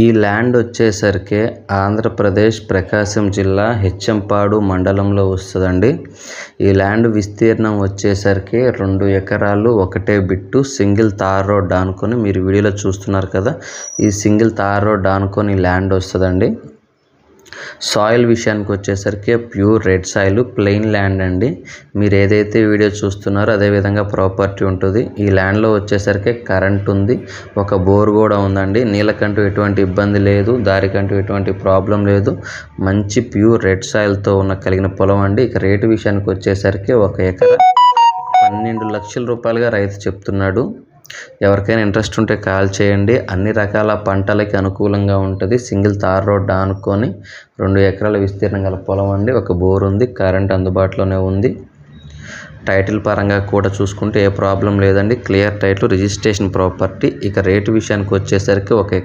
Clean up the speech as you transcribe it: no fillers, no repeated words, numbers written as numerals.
ఈ ల్యాండ్ వచ్చేసరికి ఆంధ్రప్రదేశ్ ప్రకాశం జిల్లా హెచ్చంపాడు మండలంలో వస్తుందండి. ఈ ల్యాండ్ విస్తీర్ణం వచ్చేసరికి 2 ఎకరాలు 1 బిట్టు సింగిల్ తార్ రోడ్ ఆనుకొని మీరు వీడియోలో చూస్తున్నారు కదా, ఈ సింగిల్ తార్ రోడ్ ఆనుకొని ల్యాండ్ వస్తుందండి. సాయిల్ విషయానికి వచ్చేసరికి pure red soil, plain land అండి. మీరు ఏదైతే వీడియో చూస్తున్నారో అదే విధంగా ప్రాపర్టీ ఉంటుంది. ఈ ల్యాండ్లో వచ్చేసరికి కరెంట్ ఉంది, ఒక బోర్ కూడా ఉందండి. నీళ్ళకంటూ ఎటువంటి ఇబ్బంది లేదు, దారికంటూ ఎటువంటి ప్రాబ్లం లేదు. మంచి ప్యూర్ రెడ్ సాయిల్తో కలిగిన పొలం అండి. ఇక రేటు విషయానికి వచ్చేసరికి 1 ఎకరా 12 లక్షల రూపాయలుగా రైతు చెప్తున్నాడు. ఎవరికైనా ఇంట్రెస్ట్ ఉంటే కాల్ చేయండి. అన్ని రకాల పంటలకి అనుకూలంగా ఉంటుంది. సింగిల్ తార్ రోడ్ ఆనుకొని 2 ఎకరాల విస్తీర్ణం గల పొలం అండి. ఒక బోర్ ఉంది, కరెంట్ అందుబాటులోనే ఉంది. టైటిల్ పరంగా కూడా చూసుకుంటే ఏ ప్రాబ్లం లేదండి. Clear title, registration property. ఇక రేటు విషయానికి వచ్చేసరికి 1 ఎకరా